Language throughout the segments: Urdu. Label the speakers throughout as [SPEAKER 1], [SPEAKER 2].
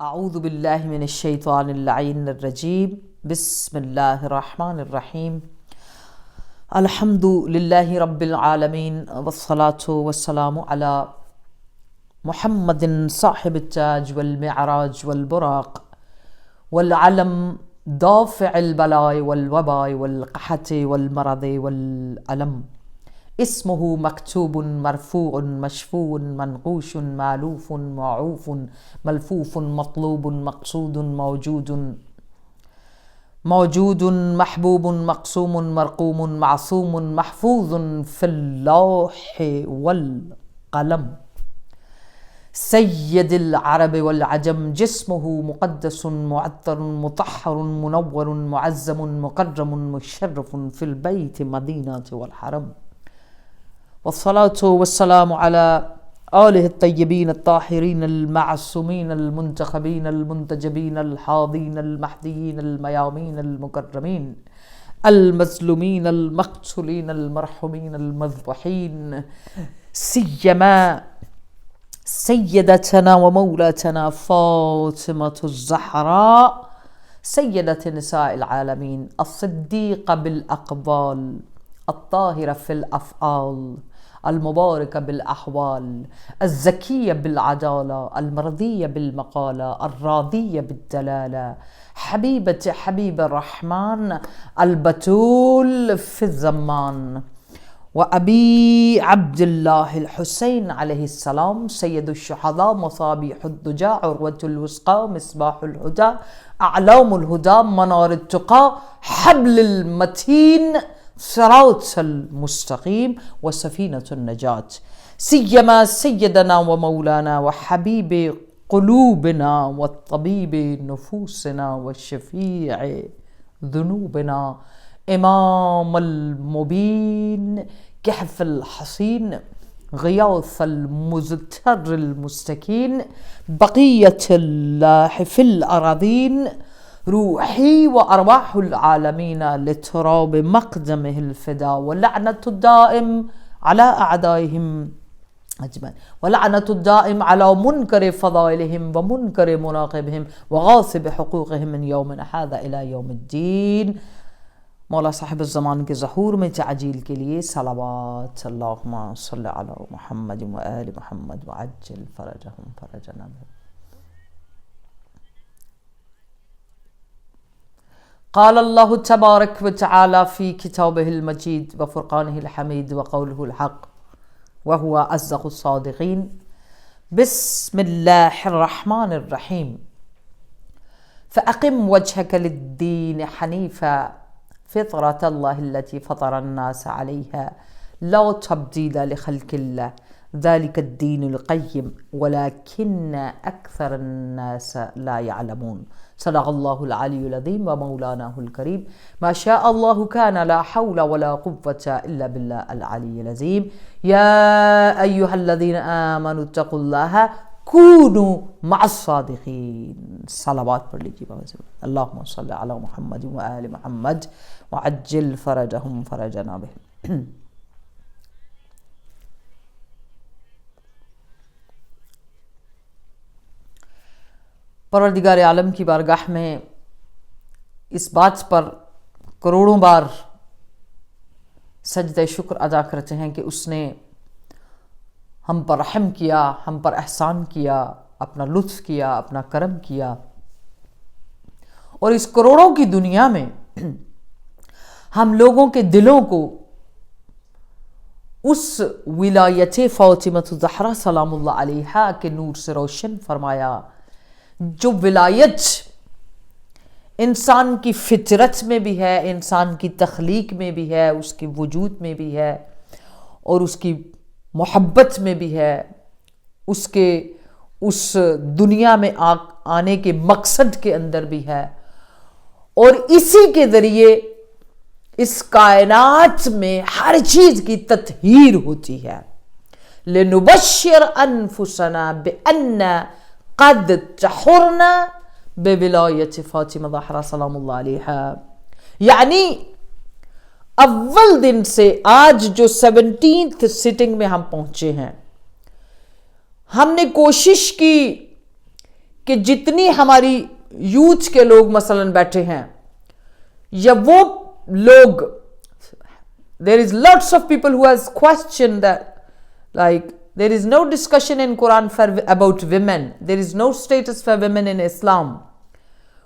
[SPEAKER 1] اعوذ باللہ من الشیطان اللعین الرجیم بسم اللہ الرحمن الرحیم الحمد للہ رب العالمین والصلاة والسلام علی محمد صاحب التاج والمعراج والبراق والعلم دافع البلاء والوباء والقحط والمرض والألم اسمه مكتوب مرفوع مشفوع منقوش مالوف معوف ملفوف مطلوب مقصود موجود محبوب مقسوم مرقوم معصوم محفوظ في اللوح والقلم سید العرب والعجم جسمه مقدس معطر مطهر منور معظم مكرم مشرف في البيت مدينة والحرم والصلاة والسلام على آله الطيبين الطاهرين المعصومين المنتخبين المنتجبين الحاضين المهديين الميامين المكرمين المظلومين المقتولين المرحومين المذبوحين سيما سيدتنا ومولاتنا فاطمة الزهراء سيدة نساء العالمين الصديقة بالأقوال الطاهرة في الأفعال المباركة بالأحوال الزكية بالعدالة المرضية بالمقالة الراضية بالدلالة حبيبة حبيب الرحمن البتول في الزمان وأبي عبد الله الحسين عليه السلام سيد الشهداء مصابيح الدجى عروة الوثقى مصباح الهدى أعلام الهدى منار التقى حبل المتين صراط المستقيم وسفينة النجاة سيما سيدنا ومولانا وحبيب قلوبنا والطبيب نفوسنا والشفيع ذنوبنا إمام المبين كهف الحصين غياث المزتر المستكين بقية الله في الأراضين روحي وأرواح العالمين لتراب مقدمه الفداء ولعنة الدائم على أعدائهم أجمعين ولعنة الدائم على منكر فضائلهم ومنكر مناقبهم وغاصب حقوقهم من يومنا هذا إلى يوم الدين مولا صاحب الزمان کے ظہور میں تعجیل کے لیے صلوات اللہم صلی علی محمد و آل محمد وعجل فرجهم فرجنا بهم قال الله تبارك وتعالى في كتابه المجيد وفرقانه الحميد وقوله الحق وهو أصدق الصادقين بسم الله الرحمن الرحيم فأقم وجهك للدين حنيفا فطرة الله التي فطر الناس عليها لا تبديل لخلق الله ذلك الدين القيم ولكن أكثر الناس لا يعلمون صدق الله العلي العظيم ومولاناه الكريم ما شاء الله كان لا حول ولا قوة إلا بالله العلي العظيم يا أيها الذين آمنوا اتقوا الله كونوا مع الصادقين صلوات پر لیجیے اللهم صل على محمد وآل محمد وعجل فرجهم فرجنا به پروردگار عالم کی بارگاہ میں اس بات پر کروڑوں بار سجدہ شکر ادا کرتے ہیں کہ اس نے ہم پر رحم کیا، ہم پر احسان کیا، اپنا لطف کیا، اپنا کرم کیا، اور اس کروڑوں کی دنیا میں ہم لوگوں کے دلوں کو اس ولایت فاطمہ الزہرا سلام اللہ علیہا کے نور سے روشن فرمایا، جو ولایت انسان کی فطرت میں بھی ہے، انسان کی تخلیق میں بھی ہے، اس کے وجود میں بھی ہے، اور اس کی محبت میں بھی ہے، اس کے اس دنیا میں آنے کے مقصد کے اندر بھی ہے، اور اسی کے ذریعے اس کائنات میں ہر چیز کی تطہیر ہوتی ہے۔ لِنُبَشِّرْ أَنفُسَنَا بِأَنَّ قد تحرنا بولایت فاطمہ زہرا سلام اللہ علیہا، یعنی اول دن سے آج جو 17th سٹنگ میں ہم پہنچے ہیں، ہم نے کوشش کی کہ جتنی ہماری یوتھ کے لوگ مثلاً بیٹھے ہیں یا وہ لوگ, there is lots of people who has questioned that, like there is no discussion in Quran about women, there is no status for women in Islam.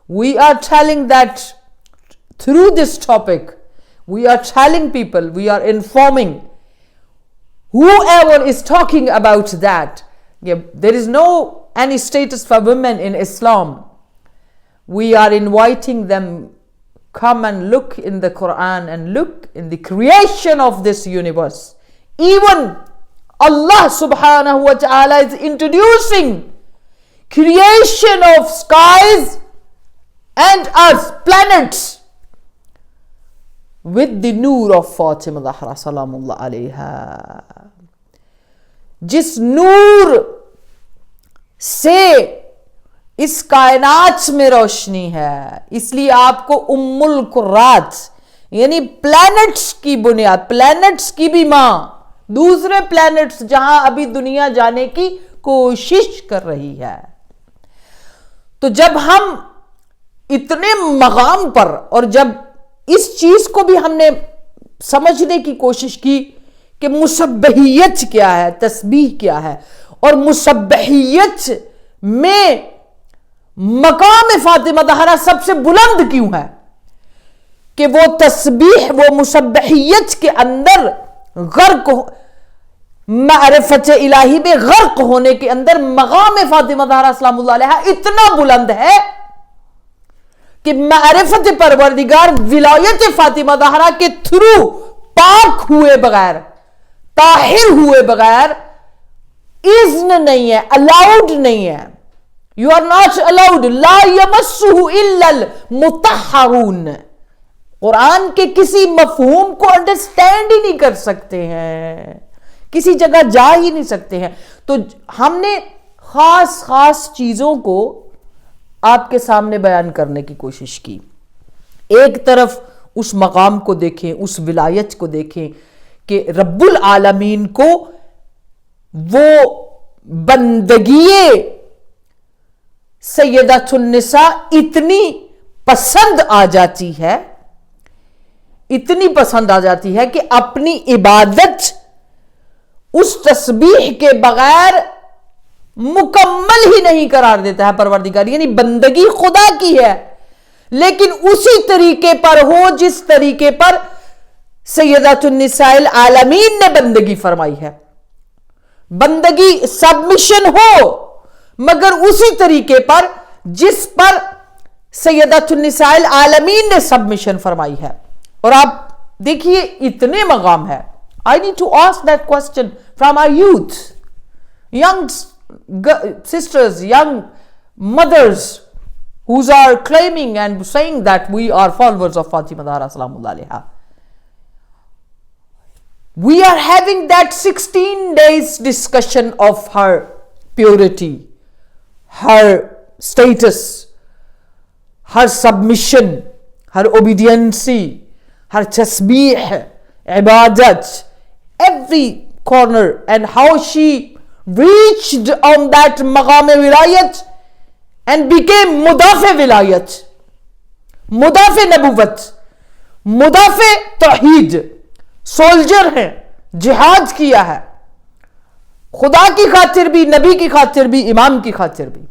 [SPEAKER 1] We are telling that through this topic, we are telling people, we are informing whoever is talking about that, there is no any status for women in Islam. We are inviting them, come and look in the Quran and look in the creation of this universe. Even Allah subhanahu wa ta'ala is introducing creation of skies and earth, planets, with the noor of Fatima Zahra salamullah alayha. جس نور سے اس کائنات میں روشنی ہے, اس لیے آپ کو ام القرات یعنی پلانٹس کی بنیاد, پلانٹس کی بھی ماں, دوسرے پلانٹس جہاں ابھی دنیا جانے کی کوشش کر رہی ہے. تو جب ہم اتنے مقام پر, اور جب اس چیز کو بھی ہم نے سمجھنے کی کوشش کی کہ مسبحیت کیا ہے, تسبیح کیا ہے, اور مسبحیت میں مقام فاطمہ زہرا سب سے بلند کیوں ہے, کہ وہ تسبیح, وہ مسبحیت کے اندر غرق, معرفت الہی میں غرق ہونے کے اندر مقام فاطمہ زہرا سلام اللہ علیہا اتنا بلند ہے کہ معرفت پروردگار ولایت فاطمہ زہرا کے تھرو پاک ہوئے بغیر, طاہر ہوئے بغیر اذن نہیں ہے, الاؤڈ نہیں ہے. You are not allowed. لا يمسه الا المطہرون. قرآن کے کسی مفہوم کو انڈرسٹینڈ ہی نہیں کر سکتے ہیں, کسی جگہ جا ہی نہیں سکتے ہیں. تو ہم نے خاص خاص چیزوں کو آپ کے سامنے بیان کرنے کی کوشش کی. ایک طرف اس مقام کو دیکھیں, اس ولایت کو دیکھیں کہ رب العالمین کو وہ بندگی سیدۃ النساء اتنی پسند آ جاتی ہے, اتنی پسند آ جاتی ہے کہ اپنی عبادت اس تسبیح کے بغیر مکمل ہی نہیں قرار دیتا ہے پروردگار. یعنی بندگی خدا کی ہے لیکن اسی طریقے پر ہو جس طریقے پر سیدۃ النساء العالمین نے بندگی فرمائی ہے. بندگی سبمیشن ہو مگر اسی طریقے پر جس پر سیدۃ النساء العالمین نے سبمیشن فرمائی ہے. اور آپ دیکھیے اتنے مقام ہے. I need to ask that question from our youth, young sisters, young mothers who are claiming and saying that we are followers of Fatima Zahra salamullah alaiha. We are having that 16 days discussion of her purity, her status, her submission, her obedience, her tasbih, ibadat, every corner, and how she reached on that maqam wilayat and became mudafi wilayat, mudafi nabuwat, mudafi tawheed. Soldier ہیں, جہاد کیا ہے خدا کی خاطر بھی, نبی کی خاطر بھی, امام کی خاطر بھی.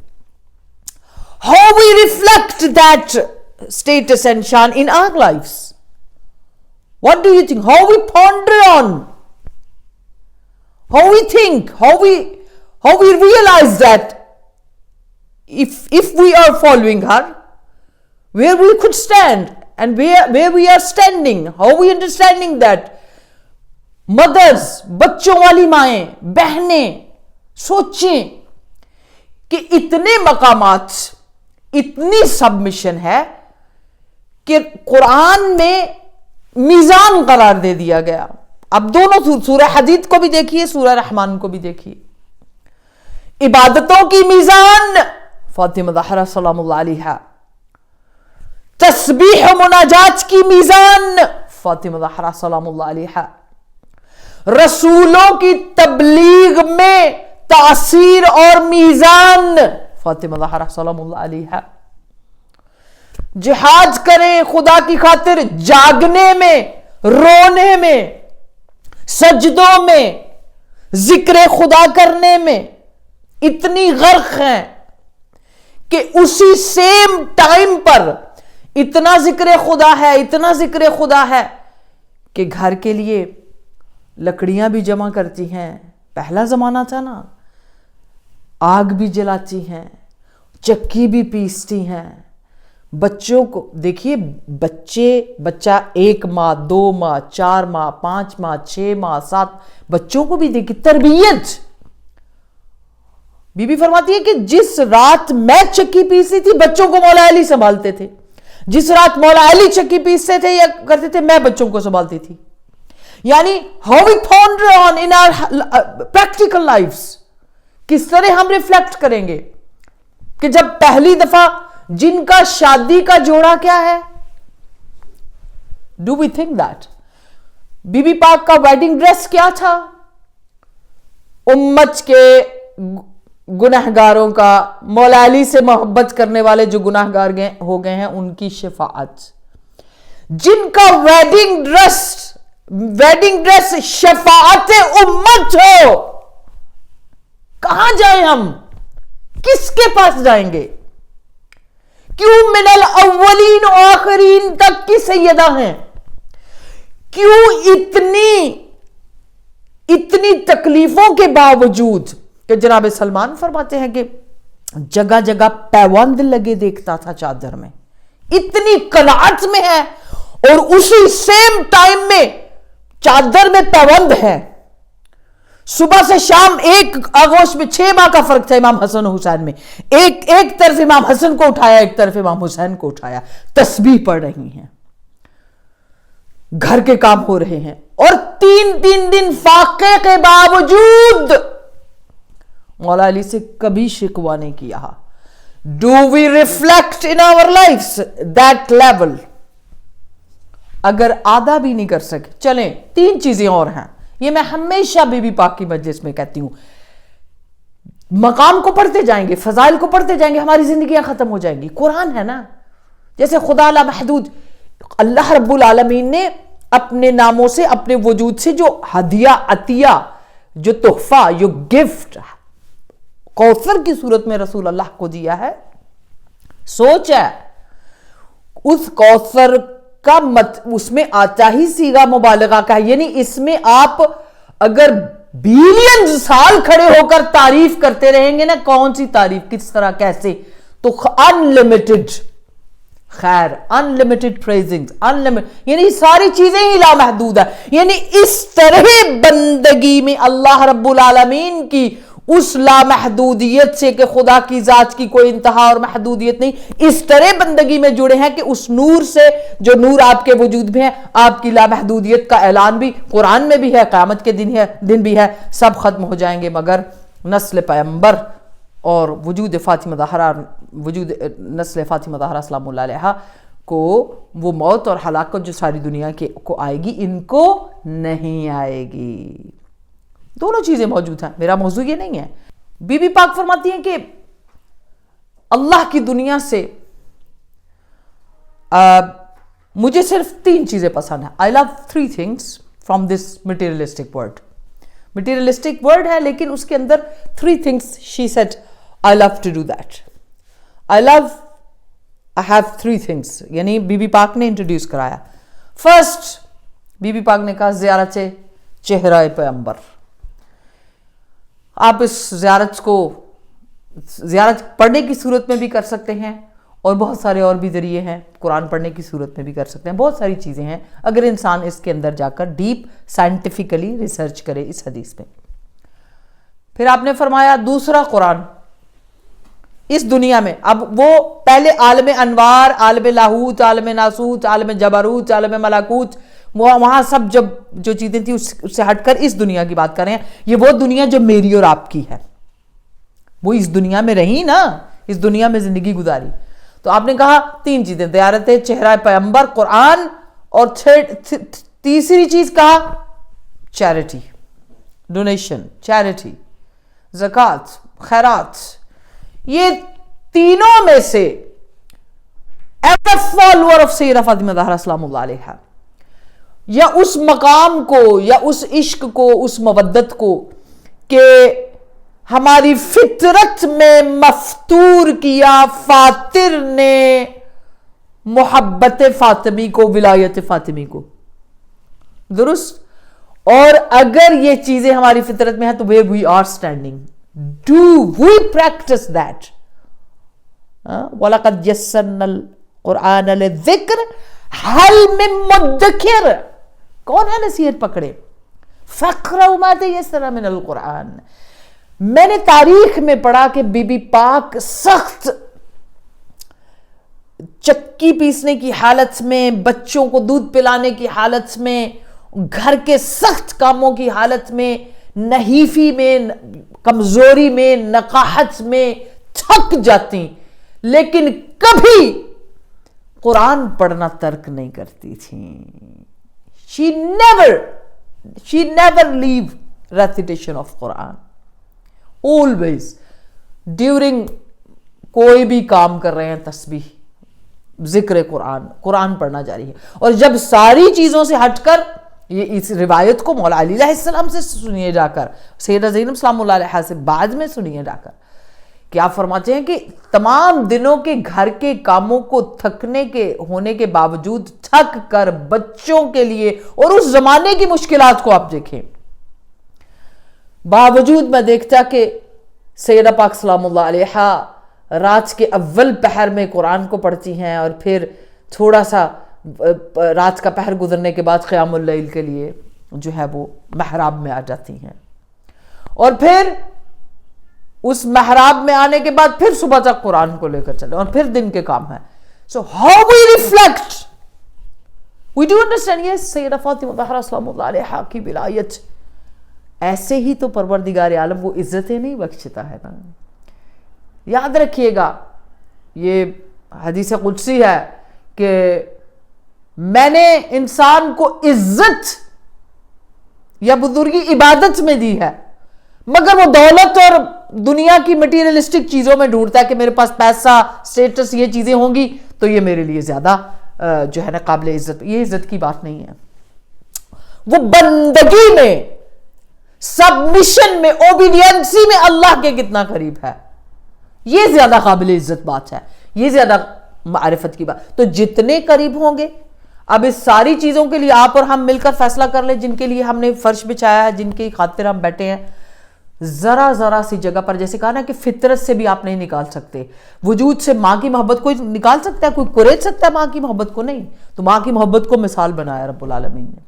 [SPEAKER 1] How we reflect that status and shan in our lives? What do you think? How we ponder on? How we think? How we realize that if we are following her, where we could stand and where we are standing? How we understanding that? Mothers, بچوں والی مائیں, بہنیں سوچیں کہ اتنے مقامات, اتنی سبمیشن ہے کہ قرآن میں میزان قرار دے دیا گیا. اب دونوں سورہ حدید کو بھی دیکھیے, سورہ رحمان کو بھی دیکھیے. عبادتوں کی میزان فاطمہ زہرا سلام اللہ علیہا, تسبیح و مناجات کی میزان فاطمہ زہرا سلام اللہ علیہا, رسولوں کی تبلیغ میں تاثیر اور میزان فاطمہ زہرا سلام اللہ علیہا. جہاد کریں خدا کی خاطر، جاگنے میں، رونے میں، سجدوں میں، ذکر خدا کرنے میں اتنی غرق ہیں کہ اسی سیم ٹائم پر اتنا ذکر خدا ہے، اتنا ذکر خدا ہے کہ گھر کے لیے لکڑیاں بھی جمع کرتی ہیں. پہلا زمانہ تھا نا، آگ بھی جلاتی ہیں، چکی بھی پیستی ہیں. بچوں کو دیکھیے، بچہ 1 ماہ 2 ماہ 4 ماہ 5 ماہ 6 ماہ 7، بچوں کو بھی دیکھیے تربیت. بی بی فرماتی ہے کہ جس رات میں چکی پیسی تھی بچوں کو مولا علی سنبھالتے تھے، جس رات مولا علی چکی پیستے تھے یا کرتے تھے میں بچوں کو سنبھالتی تھی. یعنی how we ponder on in our practical lives، کس طرح ہم ریفلیکٹ کریں گے کہ جب پہلی دفعہ جن کا شادی کا جوڑا کیا ہے، do we think that بی بی پاک کا ویڈنگ ڈریس کیا تھا؟ امت کے گناہگاروں کا، مولا علی سے محبت کرنے والے جو گناہگار ہو گئے ہیں ان کی شفاعت. جن کا ویڈنگ ڈریس شفاعت امت ہو، کہاں جائیں ہم؟ کس کے پاس جائیں گے؟ کیوں من الاولین و آخرین تک کی سیدہ ہیں؟ کیوں اتنی تکلیفوں کے باوجود کہ جناب سلمان فرماتے ہیں کہ جگہ جگہ پیوند لگے دیکھتا تھا چادر میں، اتنی قناعت میں ہے، اور اسی سیم ٹائم میں چادر میں پیوند ہے. صبح سے شام ایک آغوش میں 6 ماہ کا فرق تھا امام حسن و حسین میں، ایک طرف امام حسن کو اٹھایا، ایک طرف امام حسین کو اٹھایا، تسبیح پڑھ رہی ہیں، گھر کے کام ہو رہے ہیں، اور 3 دن فاقے کے باوجود مولا علی سے کبھی شکوہ نہیں کیا. Do we reflect in our lives that level؟ اگر آدھا بھی نہیں کر سکے، چلیں 3 چیزیں اور ہیں. یہ میں ہمیشہ بی بی پاک کی مجلس میں کہتی ہوں، مقام کو پڑھتے جائیں گے، فضائل کو پڑھتے جائیں گے، ہماری زندگیاں ختم ہو جائیں گی. قرآن ہے نا، جیسے خدا لا محدود، اللہ رب العالمین نے اپنے ناموں سے، اپنے وجود سے جو ہدیہ، عطیہ، جو تحفہ، جو گفٹ کوثر کی صورت میں رسول اللہ کو دیا ہے، سوچ ہے اس کوثر کا اس میں آتا ہی صیغہ مبالغہ کا ہے. یعنی اس میں آپ اگر بلین سال کھڑے ہو کر تعریف کرتے رہیں گے نا، کون سی تعریف، کس طرح، کیسے، تو unlimited خیر، unlimited praising، یعنی ساری چیزیں ہی لامحدود ہے. یعنی اس طرح بندگی میں اللہ رب العالمین کی اس لامحدودیت سے کہ خدا کی ذات کی کوئی انتہا اور محدودیت نہیں، اس طرح بندگی میں جڑے ہیں کہ اس نور سے، جو نور آپ کے وجود میں ہے، آپ کی لامحدودیت کا اعلان بھی قرآن میں بھی ہے، قیامت کے دن بھی ہے. سب ختم ہو جائیں گے مگر نسل پیغمبر اور وجود فاطمہ زہرا، وجود نسل فاطمہ زہرا سلام اللہ علیہا کو وہ موت اور ہلاکت جو ساری دنیا کو آئے گی، ان کو نہیں آئے گی. دونوں چیزیں موجود ہیں، میرا موضوع یہ نہیں ہے. بی بی پاک فرماتی ہیں کہ اللہ کی دنیا سے مجھے صرف 3 چیزیں پسند ہیں. I love 3 things from this materialistic world. materialistic word ہے لیکن اس کے اندر 3 things she said I love to do that. I have 3 things. یعنی بی بی پاک نے انٹروڈیوس کرایا. فرسٹ، بی بی پاک نے کہا زیارت چہرہ پیغمبر. آپ اس زیارت پڑھنے کی صورت میں بھی کر سکتے ہیں، اور بہت سارے اور بھی ذریعے ہیں. قرآن پڑھنے کی صورت میں بھی کر سکتے ہیں. بہت ساری چیزیں ہیں اگر انسان اس کے اندر جا کر ڈیپ سائنٹیفکلی ریسرچ کرے اس حدیث میں. پھر آپ نے فرمایا دوسرا قرآن اس دنیا میں. اب وہ پہلے عالم انوار، عالم لاہوت، عالم ناسوت، عالم جبروت، عالم ملکوت، وہاں سب جو چیزیں تھیں اس سے ہٹ کر اس دنیا کی بات کر رہے ہیں. یہ وہ دنیا جو میری اور آپ کی ہے، وہ اس دنیا میں رہی نا، اس دنیا میں زندگی گزاری. تو آپ نے کہا 3 چیزیں، زیارت چہرہ پیغمبر، قرآن، اور تیسری چیز کہا چیریٹی، ڈونیشن، چیریٹی، زکوٰۃ، خیرات. یہ تینوں میں سے ایز اے فالوور آف سیدہ فاطمہ زہرا سلام اللہ علیہا، یا اس مقام کو، یا اس عشق کو، اس مودت کو کہ ہماری فطرت میں مفتور کیا فاطر نے محبت فاطمی کو، ولایت فاطمی کو، درست؟ اور اگر یہ چیزیں ہماری فطرت میں ہیں تو where we are standing, do we practice that? وَلَقَدْ يَسَّرْنَا الْقُرْآنَ لِلذِّكْرِ هَلْ مِن مُدَّكِرٍ، کون ہے نصیحت پکڑے؟ فَاقْرَؤْا مَا تَيَسَّرَ مِنَ الْقُرْآنِ۔ میں نے تاریخ میں پڑھا کہ بی بی پاک سخت چکی پیسنے کی حالت میں، بچوں کو دودھ پلانے کی حالت میں، گھر کے سخت کاموں کی حالت میں، نحیفی میں، کمزوری میں، نقاہت میں تھک جاتی، لیکن کبھی قرآن پڑھنا ترک نہیں کرتی تھیں۔ She never leave recitation of Quran. Always during کوئی بھی کام کر رہے ہیں، تسبیح، ذکر قرآن پڑھنا جاری ہے۔ اور جب ساری چیزوں سے ہٹ کر، یہ اس روایت کو مولا علی علیہ السلام سے سنیے جا کر، سیدہ زینب سلام اللہ علیہا سے بعد میں سنیے جا کر، کہ آپ فرماتے ہیں کہ تمام دنوں کے گھر کے کاموں کو تھکنے کے ہونے کے باوجود تھک کر بچوں کے لیے، اور اس زمانے کی مشکلات کو آپ دیکھیں، باوجود میں دیکھتا کہ سیدہ پاک سلام اللہ علیہا رات کے اول پہر میں قرآن کو پڑھتی ہیں، اور پھر تھوڑا سا رات کا پہر گزرنے کے بعد قیام اللیل کے لیے جو ہے وہ محراب میں آ جاتی ہیں، اور پھر اس محراب میں آنے کے بعد پھر صبح تک قرآن کو لے کر چلے، اور پھر دن کے کام ہیں۔ So how we reflect, we do understand, yes, سیدہ فاطمہ زہرا سلام اللہ علیہا کی ولایت، ایسے ہی تو پروردگار عالم وہ عزتیں نہیں بخشتا ہے نا۔ یاد رکھیے گا، یہ حدیث قدسی ہے کہ میں نے انسان کو عزت یا بزرگی عبادت میں دی ہے، مگر وہ دولت اور دنیا کی مٹیریلسٹک چیزوں میں ڈھونڈتا ہے کہ میرے پاس پیسہ، سٹیٹس، یہ چیزیں ہوں گی تو یہ میرے لیے زیادہ جو ہے نا قابل عزت۔ یہ عزت کی بات نہیں ہے، وہ بندگی میں، سبمیشن میں، اوبیڈینسی میں اللہ کے کتنا قریب ہے، یہ زیادہ قابل عزت بات ہے، یہ زیادہ معرفت کی بات۔ تو جتنے قریب ہوں گے، اب اس ساری چیزوں کے لیے آپ اور ہم مل کر فیصلہ کر لیں جن کے لیے ہم نے فرش بچھایا ہے، جن کی خاطر ہم بیٹھے ہیں، ذرا سی جگہ پر، جیسے کہا نا کہ فطرت سے بھی آپ نہیں نکال سکتے، وجود سے ماں کی محبت کوئی نکال سکتا ہے، کوئی کریج سکتا ہے ماں کی محبت کو؟ نہیں۔ تو ماں کی محبت کو مثال بنایا رب العالمین نے۔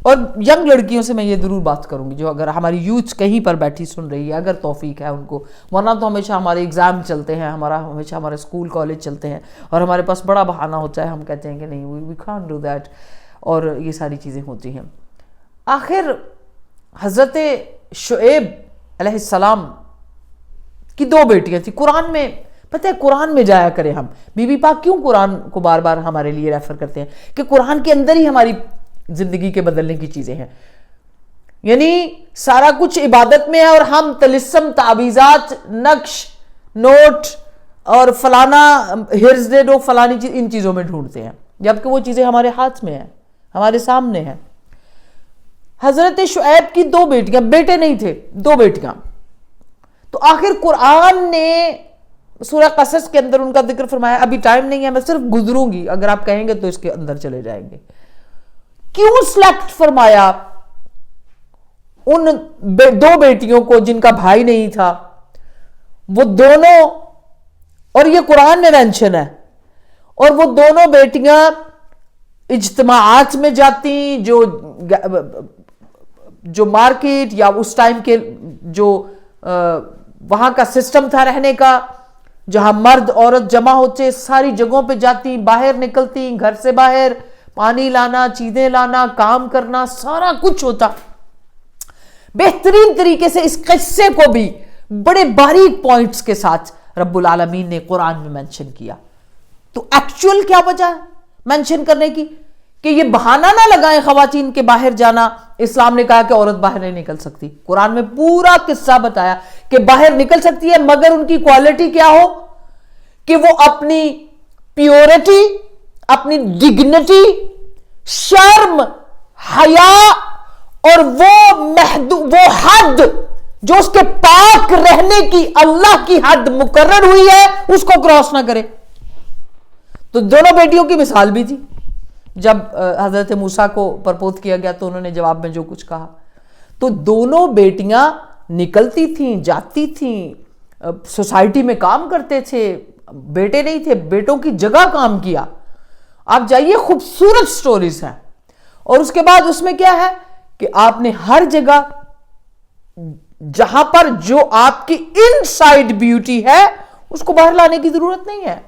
[SPEAKER 1] اور ینگ لڑکیوں سے میں یہ ضرور بات کروں گی، جو اگر ہماری یوتھ کہیں پر بیٹھی سن رہی ہے، اگر توفیق ہے ان کو، ورنہ تو ہمیشہ ہمارے ایگزام چلتے ہیں، ہمیشہ ہمارے اسکول کالج چلتے ہیں، اور ہمارے پاس بڑا بہانہ ہوتا ہے، ہم کہتے ہیں کہ نہیں we can't do that، اور یہ ساری چیزیں ہوتی ہیں۔ آخر حضرت شعیب علیہ السلام کی دو بیٹیاں تھیں۔ قرآن میں پتہ ہے، قرآن میں جایا کریں ہم، بی بی پاک کیوں قرآن کو بار بار ہمارے لیے ریفر کرتے ہیں؟ کہ قرآن کے اندر ہی ہماری زندگی کے بدلنے کی چیزیں ہیں، یعنی سارا کچھ عبادت میں ہے، اور ہم طلسم، تعویذات، نقش، نوٹ اور فلانا ہرز دے دو، فلانی چیز، ان چیزوں میں ڈھونڈتے ہیں، جبکہ وہ چیزیں ہمارے ہاتھ میں ہیں، ہمارے سامنے ہیں۔ حضرت شعیب کی دو بیٹیاں، بیٹے نہیں تھے، دو بیٹیاں، تو آخر قرآن نے سورہ قصص کے اندر ان کا ذکر فرمایا۔ ابھی ٹائم نہیں ہے، میں صرف گزروں گی، اگر آپ کہیں گے تو اس کے اندر چلے جائیں گے۔ کیوں سلیکٹ فرمایا ان دو بیٹیوں کو جن کا بھائی نہیں تھا؟ وہ دونوں، اور یہ قرآن میں مینشن ہے، اور وہ دونوں بیٹیاں اجتماعات میں جاتی، جو مارکیٹ یا اس ٹائم کے جو وہاں کا سسٹم تھا رہنے کا، جہاں مرد عورت جمع ہوتے، ساری جگہوں پہ جاتی، باہر نکلتی، گھر سے باہر پانی لانا، چیزیں لانا، کام کرنا، سارا کچھ ہوتا۔ بہترین طریقے سے اس قصے کو بھی بڑے باریک پوائنٹس کے ساتھ رب العالمین نے قرآن میں مینشن کیا۔ تو ایکچول کیا وجہ ہے مینشن کرنے کی؟ کہ یہ بہانہ نہ لگائیں خواتین کے باہر جانا. اسلام نے کہا کہ عورت باہر نہیں نکل سکتی. قرآن میں پورا قصہ بتایا کہ باہر نکل سکتی ہے مگر ان کی کوالٹی کیا ہو کہ وہ اپنی پیورٹی, اپنی ڈگنیٹی, شرم, حیا اور وہ حد جو اس کے پاک رہنے کی اللہ کی حد مقرر ہوئی ہے اس کو کراس نہ کرے. تو دونوں بیٹیوں کی مثال بھی تھی. جب حضرت موسیٰ کو پرپوز کیا گیا تو انہوں نے جواب میں جو کچھ کہا, تو دونوں بیٹیاں نکلتی تھیں, جاتی تھیں, سوسائٹی میں کام کرتے تھے, بیٹے نہیں تھے, بیٹوں کی جگہ کام کیا. آپ جائیے, خوبصورت سٹوریز ہیں. اور اس کے بعد اس میں کیا ہے کہ آپ نے ہر جگہ جہاں پر جو آپ کی ان سائڈ بیوٹی ہے اس کو باہر لانے کی ضرورت نہیں ہے.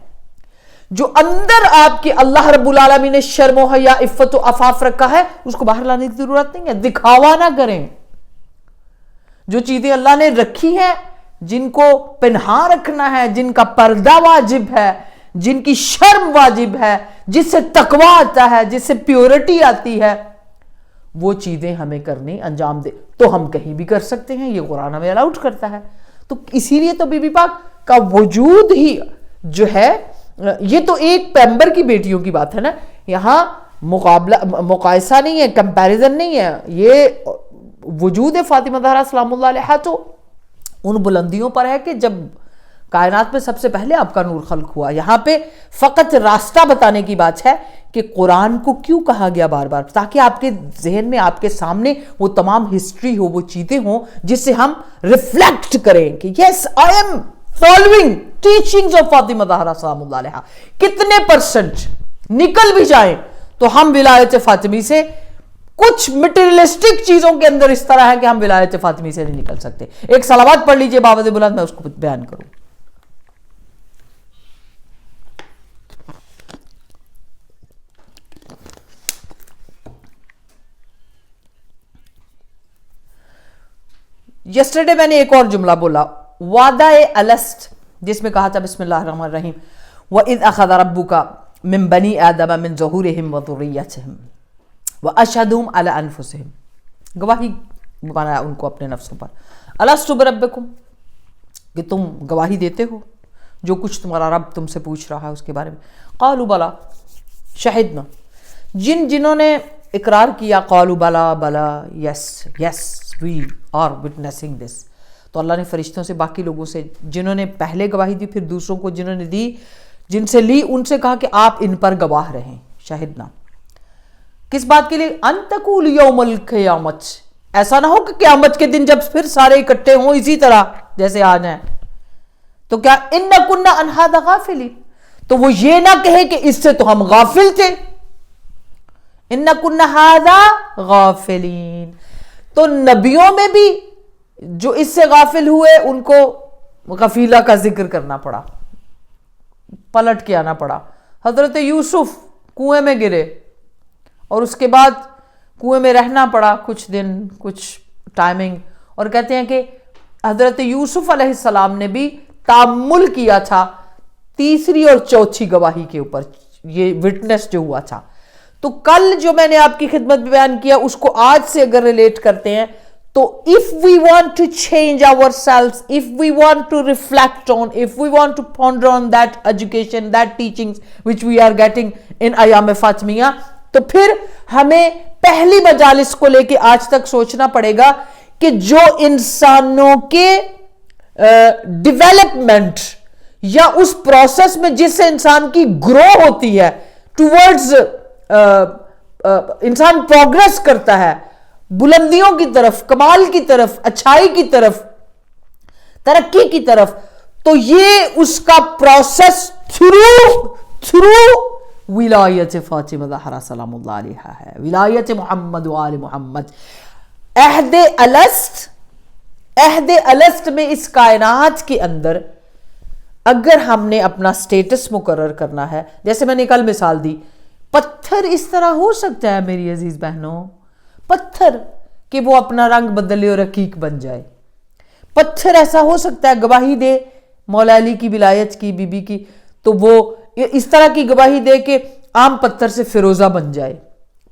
[SPEAKER 1] جو اندر آپ کے اللہ رب العالمین نے شرم و حیا, عفت و عفاف رکھا ہے اس کو باہر لانے کی ضرورت نہیں ہے. دکھاوا نہ کریں. جو چیزیں اللہ نے رکھی ہیں, جن کو پنہا رکھنا ہے, جن کا پردہ واجب ہے, جن کی شرم واجب ہے, جس سے تقوی آتا ہے, جس سے پیورٹی آتی ہے, وہ چیزیں ہمیں کرنی, انجام دے تو ہم کہیں بھی کر سکتے ہیں. یہ قرآن ہمیں الاؤٹ کرتا ہے. تو اسی لیے تو بی بی پاک کا وجود ہی جو ہے, یہ تو ایک پیغمبر کی بیٹیوں کی بات ہے نا, یہاں مقایسہ نہیں ہے, کمپیریزن نہیں ہے. یہ وجود فاطمہ زہرا سلام اللہ علیہا تو ان بلندیوں پر ہے کہ جب کائنات میں سب سے پہلے آپ کا نور خلق ہوا. یہاں پہ فقط راستہ بتانے کی بات ہے کہ قرآن کو کیوں کہا گیا بار بار, تاکہ آپ کے ذہن میں, آپ کے سامنے وہ تمام ہسٹری ہو, وہ چیزیں ہوں جس سے ہم ریفلیکٹ کریں کہ yes I am following teachings of Fatima Zahra سلام اللہ علیہا. کتنے پرسنٹ نکل بھی جائیں تو ہم ولایت فاطمی سے, کچھ مٹیریلسٹک چیزوں کے اندر اس طرح ہے کہ ہم ولایت فاطمی سے نہیں نکل سکتے. ایک صلوات پڑھ لیجئے بآواز بلند, میں اس کو بیان کروں. یسٹرڈے میں نے ایک اور جملہ بولا, وعدہ الست, جس میں کہا تھا بسم اللہ الرحمن الرحیم وَإِذْ أَخَذَ رَبُّكَ مِن بَنِي آدَمَ مِن ظُهُورِهِمْ وَذُرِّيَّتِهِمْ وَأَشْهَدُهُمْ عَلَىٰ أَنفُسِهِمْ, گواہی بنایا ان کو اپنے نفسوں پر. أَلَسْتُ بِرَبِّكُمْ, کہ تم گواہی دیتے ہو جو کچھ تمہارا رب تم سے پوچھ رہا ہے اس کے بارے میں. قالوا بلا شہدنا, جنہوں نے اقرار کیا, قالوا بلا بلا, یس یس we are witnessing this. تو اللہ نے فرشتوں سے, باقی لوگوں سے, جنہوں نے پہلے گواہی دی, پھر دوسروں کو جنہوں نے دی, جن سے لی, ان سے کہا کہ آپ ان پر گواہ رہیں. شاہدنا کس بات کے لیے؟ ان تقول یوم القیامت, ایسا نہ ہو کہ قیامت کے دن جب پھر سارے اکٹھے ہوں اسی طرح جیسے آج ہیں, تو کیا ان کنا عن ھذا غافلین, تو وہ یہ نہ کہے کہ اس سے تو ہم غافل تھے. ان کنا ھذا غافلین, تو نبیوں میں بھی جو اس سے غافل ہوئے ان کو غفیلہ کا ذکر کرنا پڑا, پلٹ کے آنا پڑا. حضرت یوسف کنویں میں گرے اور اس کے بعد کنویں میں رہنا پڑا کچھ دن, کچھ ٹائمنگ, اور کہتے ہیں کہ حضرت یوسف علیہ السلام نے بھی تامل کیا تھا تیسری اور چوتھی گواہی کے اوپر, یہ وٹنس جو ہوا تھا. تو کل جو میں نے آپ کی خدمت میں بیان کیا اس کو آج سے اگر ریلیٹ کرتے ہیں تو if we want to change ourselves, if we want to reflect on, if we want to ponder on that education, that teachings which we are getting in ایام فاطمیہ, تو پھر ہمیں پہلی مجالس کو لے کے آج تک سوچنا پڑے گا کہ جو انسانوں کے ڈیولپمنٹ یا اس پروسیس میں جس سے انسان کی گرو ہوتی ہے, ٹورڈز انسان پروگریس کرتا ہے بلندیوں کی طرف, کمال کی طرف, اچھائی کی طرف, ترقی کی طرف, تو یہ اس کا پروسیس تھرو ولایت فاطمہ زہرا سلام اللہ علیہا ہے, ولایت محمد و آل محمد. عہد الست میں اس کائنات کے اندر اگر ہم نے اپنا سٹیٹس مقرر کرنا ہے, جیسے میں نے کل مثال دی, پتھر اس طرح ہو سکتا ہے میری عزیز بہنوں, پتھر کہ وہ اپنا رنگ بدلے اور رقیق بن جائے. پتھر ایسا ہو سکتا ہے گواہی دے مولا علی کی ولایت کی, بی بی کی, تو وہ اس طرح کی گواہی دے کہ عام پتھر سے فیروزہ بن جائے.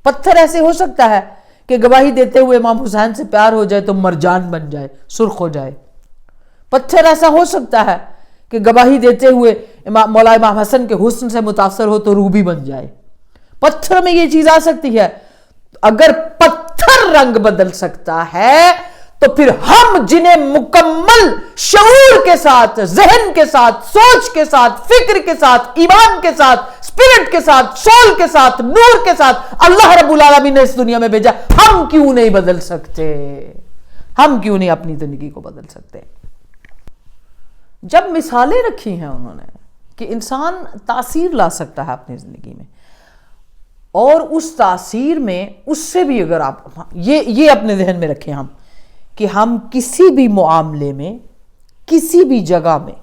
[SPEAKER 1] پتھر ایسے ہو سکتا ہے کہ گواہی دیتے ہوئے امام حسین سے پیار ہو جائے تو مرجان بن جائے، سرخ ہو جائے. پتھر ایسا ہو سکتا ہے کہ گواہی دیتے ہوئے مولا امام حسن کے حسن سے متاثر ہو تو روبی بن جائے. پتھر میں یہ چیز آ سکتی ہے. اگر پتھر رنگ بدل سکتا ہے تو پھر ہم جنہیں مکمل شعور کے ساتھ، ذہن کے ساتھ، سوچ کے ساتھ، فکر کے ساتھ، ایمان کے ساتھ، اسپرٹ کے ساتھ، سول کے ساتھ، نور کے ساتھ اللہ رب العالمین نے اس دنیا میں بھیجا، ہم کیوں نہیں بدل سکتے؟ ہم کیوں نہیں اپنی زندگی کو بدل سکتے؟ جب مثالیں رکھی ہیں انہوں نے کہ انسان تاثیر لا سکتا ہے اپنی زندگی میں، اور اس تاثیر میں اس سے بھی اگر آپ یہ اپنے ذہن میں رکھیں ہم کہ ہم کسی بھی معاملے میں، کسی بھی جگہ میں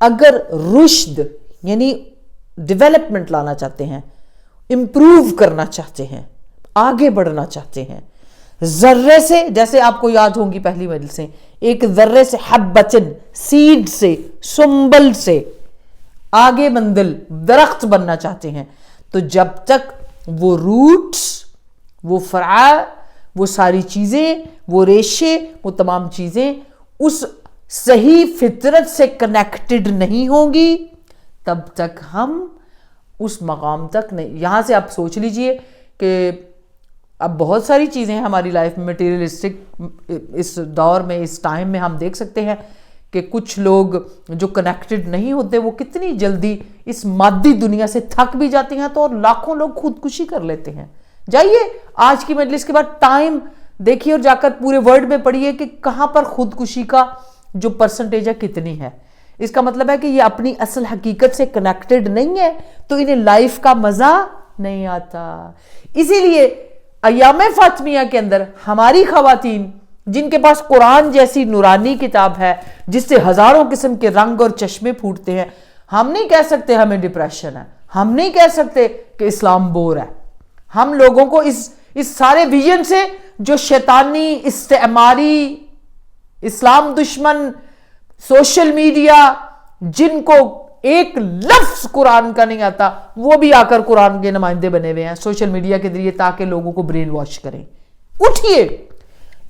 [SPEAKER 1] اگر رشد یعنی ڈیولپمنٹ لانا چاہتے ہیں، امپروو کرنا چاہتے ہیں، آگے بڑھنا چاہتے ہیں، ذرے سے، جیسے آپ کو یاد ہوں گی پہلی مجلس سے، ایک ذرے سے، حبتن، سیڈ سے، سنبل سے آگے مندل درخت بننا چاہتے ہیں، تو جب تک وہ روٹس، وہ فرع، وہ ساری چیزیں، وہ ریشے، وہ تمام چیزیں اس صحیح فطرت سے کنیکٹڈ نہیں ہوں گی، تب تک ہم اس مقام تک نہیں. یہاں سے آپ سوچ لیجئے کہ اب بہت ساری چیزیں ہیں ہماری لائف میں مٹیریلسٹک، اس دور میں، اس ٹائم میں ہم دیکھ سکتے ہیں کہ کچھ لوگ جو کنیکٹڈ نہیں ہوتے وہ کتنی جلدی اس مادی دنیا سے تھک بھی جاتے ہیں تو لاکھوں لوگ خودکشی کر لیتے ہیں. جائیے آج کی مجلس کے بعد ٹائم دیکھیے اور جا کر پورے ورلڈ میں پڑھیے کہ کہاں پر خودکشی کا جو پرسنٹیج ہے کتنی ہے. اس کا مطلب ہے کہ یہ اپنی اصل حقیقت سے کنیکٹڈ نہیں ہے تو انہیں لائف کا مزہ نہیں آتا. اسی لیے ایام فاطمیہ کے اندر ہماری خواتین جن کے پاس قرآن جیسی نورانی کتاب ہے جس سے ہزاروں قسم کے رنگ اور چشمے پھوٹتے ہیں، ہم نہیں کہہ سکتے ہمیں ڈپریشن ہے، ہم نہیں کہہ سکتے کہ اسلام بور ہے. ہم لوگوں کو اس سارے ویژن سے جو شیطانی، استعماری، اسلام دشمن، سوشل میڈیا، جن کو ایک لفظ قرآن کا نہیں آتا، وہ بھی آ کر قرآن کے نمائندے بنے ہوئے ہیں سوشل میڈیا کے ذریعے تاکہ لوگوں کو برین واش کریں. اٹھیے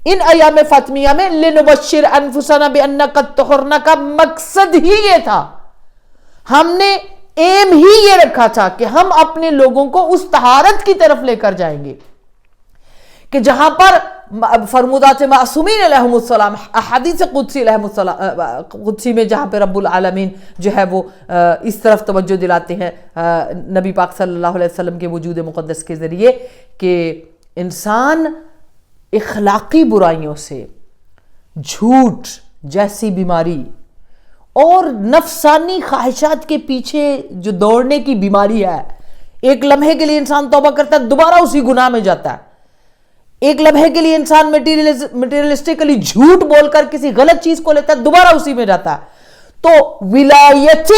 [SPEAKER 1] ان ایام فاطمیہ میں لنبشر انفسنا بان قد طہرنا کا مقصد ہی یہ تھا. ہم نے ایم ہی یہ رکھا تھا کہ ہم اپنے لوگوں کو اس طہارت کی طرف لے کر جائیں گے کہ جہاں پر فرمودات معصومین علیہم السلام، احادیث قدسی میں جہاں پہ رب العالمین جو ہے وہ اس طرف توجہ دلاتے ہیں نبی پاک صلی اللہ علیہ وسلم کے وجود مقدس کے ذریعے کہ انسان اخلاقی برائیوں سے، جھوٹ جیسی بیماری اور نفسانی خواہشات کے پیچھے جو دوڑنے کی بیماری ہے، ایک لمحے کے لیے انسان توبہ کرتا ہے دوبارہ اسی گناہ میں جاتا ہے. ایک لمحے کے لیے انسان میٹیریلسٹکلی جھوٹ بول کر کسی غلط چیز کو لیتا ہے دوبارہ اسی میں جاتا ہے. تو ولایت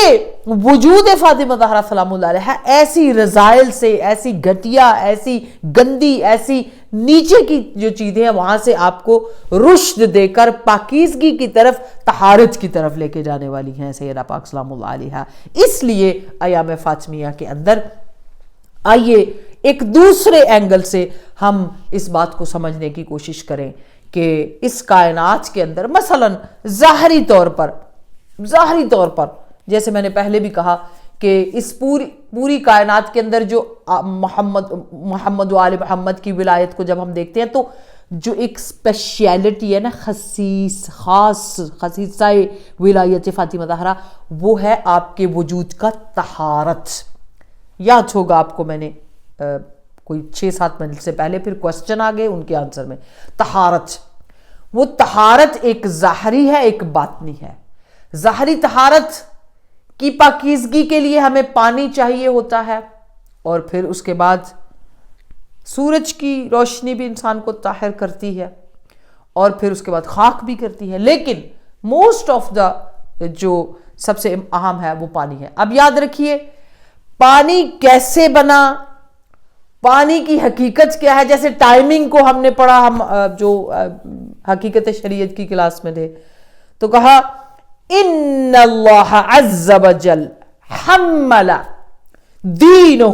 [SPEAKER 1] وجود فاطمہ زہرا سلام اللہ علیہا ایسی رذائل سے، ایسی گھٹیا، ایسی گندی، ایسی نیچے کی جو چیزیں ہیں وہاں سے آپ کو رشد دے کر پاکیزگی کی طرف، طہارت کی طرف لے کے جانے والی ہیں سیدہ پاک سلام اللہ علیہا. اس لیے ایام فاطمیہ کے اندر آئیے ایک دوسرے اینگل سے ہم اس بات کو سمجھنے کی کوشش کریں کہ اس کائنات کے اندر مثلاً ظاہری طور پر جیسے میں نے پہلے بھی کہا کہ اس پوری کائنات کے اندر جو محمد و آل محمد کی ولایت کو جب ہم دیکھتے ہیں تو جو ایک اسپیشیلٹی ہے نا، خصیصہ ولایت فاطمہ زہرا، وہ ہے آپ کے وجود کا طہارت. یاد ہوگا آپ کو میں نے کوئی 6-7 منٹ سے پہلے پھر کوسچن آگئے ان کے آنسر میں، طہارت. وہ طہارت ایک ظاہری ہے، ایک باطنی ہے. ظاہری طہارت کی پاکیزگی کے لیے ہمیں پانی چاہیے ہوتا ہے، اور پھر اس کے بعد سورج کی روشنی بھی انسان کو طاہر کرتی ہے، اور پھر اس کے بعد خاک بھی کرتی ہے. لیکن موسٹ آف دا جو سب سے اہم ہے وہ پانی ہے. اب یاد رکھیے پانی کیسے بنا، پانی کی حقیقت کیا ہے. جیسے ٹائمنگ کو ہم نے پڑھا، ہم جو حقیقت شریعت کی کلاس میں تھے، تو کہا ان اللہ عز وجل حمل دینہ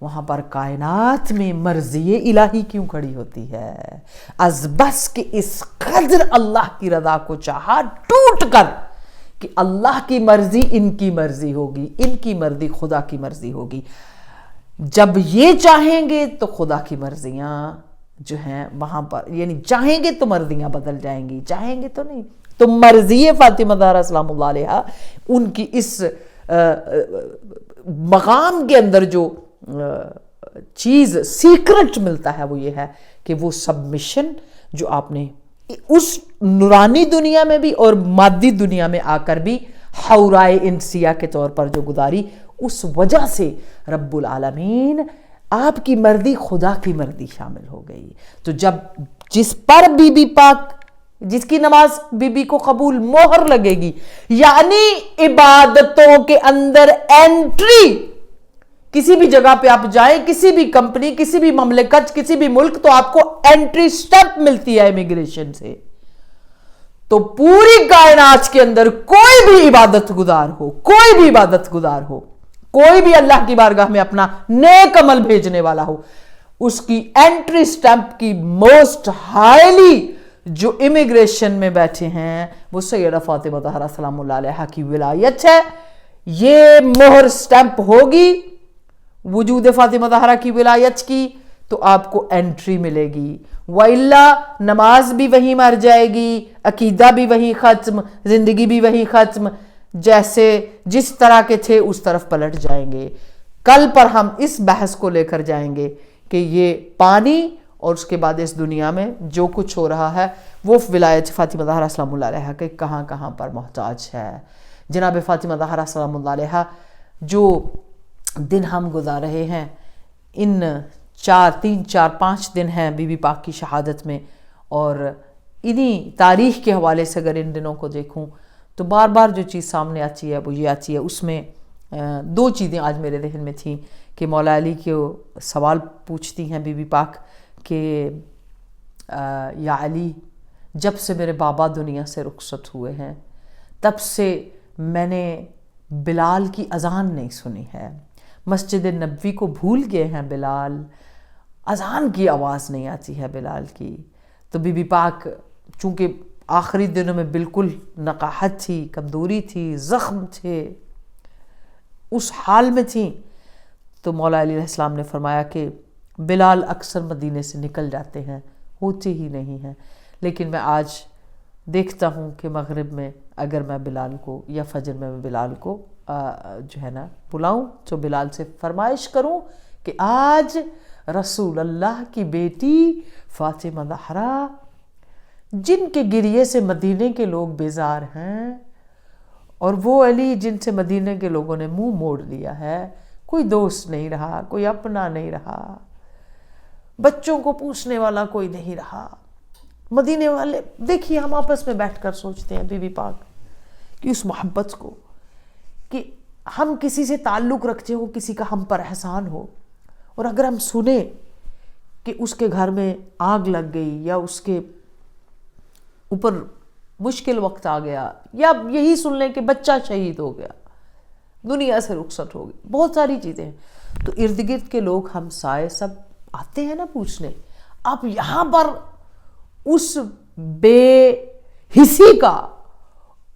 [SPEAKER 1] وہاں پر کائنات میں مرضی الہی کیوں کھڑی ہوتی ہے؟ از بس کہ اس قدر اللہ کی رضا کو چاہا ٹوٹ کر کہ اللہ کی مرضی ان کی مرضی ہوگی، ان کی مرضی خدا کی مرضی ہوگی۔ جب یہ چاہیں گے تو خدا کی مرضیاں جو ہیں وہاں پر، یعنی چاہیں گے تو مرضیاں بدل جائیں گی، چاہیں گے تو نہیں۔ تو مرضی فاطمہ زہرا سلام اللہ علیہا، ان کی اس مقام کے اندر جو چیز سیکرٹ ملتا ہے وہ یہ ہے کہ وہ سبمیشن جو آپ نے اس نورانی دنیا میں بھی اور مادی دنیا میں آ کر بھی حورائے انسیہ کے طور پر جو گزاری، اس وجہ سے رب العالمین آپ کی مرضی خدا کی مرضی شامل ہو گئی۔ تو جب جس پر بی بی پاک، جس کی نماز بی بی کو قبول مہر لگے گی، یعنی عبادتوں کے اندر انٹری، کسی بھی جگہ پہ آپ جائیں، کسی بھی کمپنی، کسی بھی مملکت، کسی بھی ملک، تو آپ کو انٹری سٹیپ ملتی ہے امیگریشن سے۔ تو پوری کائنات کے اندر کوئی بھی عبادت گزار ہو، کوئی بھی عبادت گزار ہو، کوئی بھی اللہ کی بارگاہ میں اپنا نیک عمل بھیجنے والا ہو، اس کی انٹری سٹیمپ کی موسٹ ہائیلی جو امیگریشن میں بیٹھے ہیں وہ سیدہ فاطمہ زہرا سلام اللہ علیہا کی ولایت ہے۔ یہ مہر سٹیمپ ہوگی وجود فاطمہ زہرا کی ولایت کی تو آپ کو انٹری ملے گی، وَإِلَّا نماز بھی وہیں مر جائے گی، عقیدہ بھی وہیں ختم، زندگی بھی وہیں ختم، جیسے جس طرح کے تھے اس طرف پلٹ جائیں گے۔ کل پر ہم اس بحث کو لے کر جائیں گے کہ یہ پانی اور اس کے بعد اس دنیا میں جو کچھ ہو رہا ہے وہ ولایت فاطمہ زہرا سلام اللہ علیہا کے کہاں کہاں پر محتاج ہے۔ جناب فاطمہ زہرا سلام اللہ علیہا جو دن ہم گزار رہے ہیں، ان 4-5 دن ہیں بی بی پاک کی شہادت میں، اور انہی تاریخ کے حوالے سے اگر ان دنوں کو دیکھوں تو بار بار جو چیز سامنے آتی ہے وہ یہ آتی ہے۔ اس میں 2 چیزیں آج میرے ذہن میں تھیں کہ مولا علی کو سوال پوچھتی ہیں بی بی پاک کہ یا علی، جب سے میرے بابا دنیا سے رخصت ہوئے ہیں تب سے میں نے بلال کی اذان نہیں سنی ہے، مسجد نبوی کو بھول گئے ہیں بلال، اذان کی آواز نہیں آتی ہے بلال کی۔ تو بی بی پاک چونکہ آخری دنوں میں بالکل نقاہت تھی، کمزوری تھی، زخم تھے، اس حال میں تھیں، تو مولا علی علیہ السلام نے فرمایا کہ بلال اکثر مدینے سے نکل جاتے ہیں، ہوتے ہی نہیں ہیں، لیکن میں آج دیکھتا ہوں کہ مغرب میں اگر میں بلال کو یا فجر میں بلال کو جو ہے نا بلاؤں تو بلال سے فرمائش کروں کہ آج رسول اللہ کی بیٹی فاطمہ زہرا، جن کے گریے سے مدینے کے لوگ بیزار ہیں، اور وہ علی جن سے مدینے کے لوگوں نے منہ موڑ لیا ہے، کوئی دوست نہیں رہا، کوئی اپنا نہیں رہا، بچوں کو پوچھنے والا کوئی نہیں رہا، مدینے والے، دیکھیے ہم آپس میں بیٹھ کر سوچتے ہیں بی بی پاک کی اس محبت کو کہ ہم کسی سے تعلق رکھتے ہو، کسی کا ہم پر احسان ہو، اور اگر ہم سنیں کہ اس کے گھر میں آگ لگ گئی یا اس کے اوپر مشکل وقت آ گیا، یا یہی سن لیں کہ بچہ شہید ہو گیا، دنیا سے رخصت ہو گئی، بہت ساری چیزیں ہیں، تو ارد گرد کے لوگ ہمسائے سب آتے ہیں نا پوچھنے۔ آپ یہاں پر اس بے حسی کا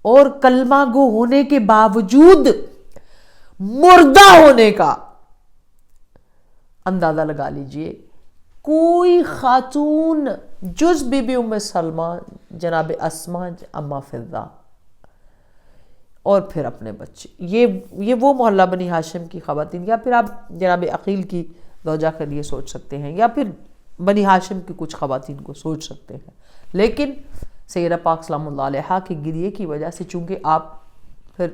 [SPEAKER 1] اور کلمہ گو ہونے کے باوجود مردہ ہونے کا اندازہ لگا لیجئے، کوئی خاتون جز بی بی ام سلمہ، جناب اسماء اما فضہ، اور پھر اپنے بچے، یہ وہ محلہ بنی ہاشم کی خواتین، یا پھر آپ جناب عقیل کی زوجہ کے لیے سوچ سکتے ہیں، یا پھر بنی ہاشم کی کچھ خواتین کو سوچ سکتے ہیں، لیکن سیدہ پاک سلام اللہ علیہا کے گریے کی وجہ سے، چونکہ آپ پھر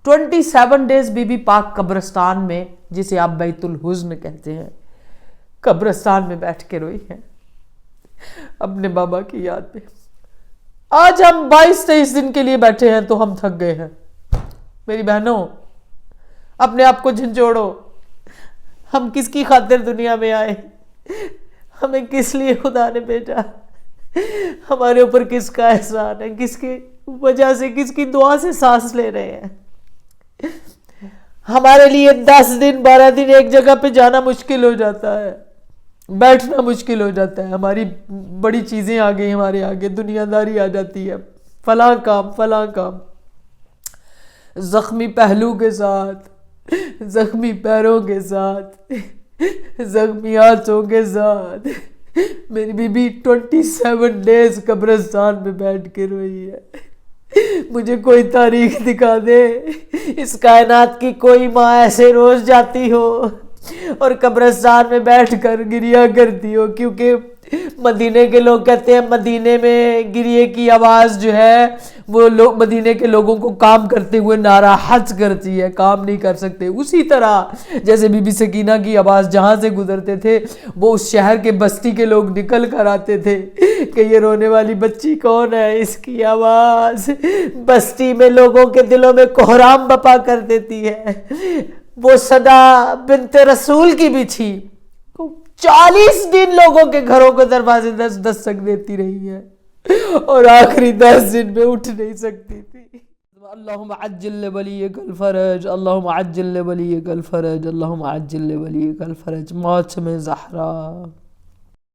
[SPEAKER 1] 27 ڈیز بی بی پاک قبرستان میں، جسے آپ بیت الحزن کہتے ہیں، قبرستان میں بیٹھ کے روئی ہیں اپنے بابا کی یاد میں۔ آج ہم 22-23 دن کے لیے بیٹھے ہیں تو ہم تھک گئے ہیں۔ میری بہنوں، اپنے آپ کو جھنجھوڑو، ہم کس کی خاطر دنیا میں آئے، ہمیں کس لیے خدا نے بھیجا، ہمارے اوپر کس کا احسان ہے، کس کی وجہ سے، کس کی دعا سے سانس لے رہے ہیں۔ ہمارے لیے 10 دن 12 دن ایک جگہ پہ جانا مشکل ہو جاتا ہے، بیٹھنا مشکل ہو جاتا ہے، ہماری بڑی چیزیں آ گئی، ہمارے آگے دنیا داری آ جاتی ہے، فلاں کام فلاں کام، زخمی پہلو کے ساتھ، زخمی پیروں کے ساتھ، زخمی ہاتھوں کے ساتھ میری بی بی 27 ڈیز قبرستان میں بیٹھ کے روئی ہے۔ مجھے کوئی تاریخ دکھا دے اس کائنات کی کوئی ماں ایسے روز جاتی ہو اور قبرستان میں بیٹھ کر گریا کرتی ہو، کیونکہ مدینے کے لوگ کہتے ہیں مدینے میں گریے کی آواز جو ہے وہ مدینے کے لوگوں کو کام کرتے ہوئے ناراحت کرتی ہے، کام نہیں کر سکتے۔ اسی طرح جیسے بی بی سکینہ کی آواز جہاں سے گزرتے تھے وہ اس شہر کے بستی کے لوگ نکل کر آتے تھے کہ یہ رونے والی بچی کون ہے، اس کی آواز بستی میں لوگوں کے دلوں میں کوہرام بپا کر دیتی ہے۔ وہ صدا بنت رسول کی بھی تھی، 40 دن لوگوں کے گھروں کو دروازے دستک دیتی رہی ہے اور آخری 10 دن میں اٹھ نہیں سکتی تھی۔ اللہم عجل لولیک الفرج، اللہم عجل لولیک الفرج، اللہم عجل لولیک الفرج، موت میں زہرا۔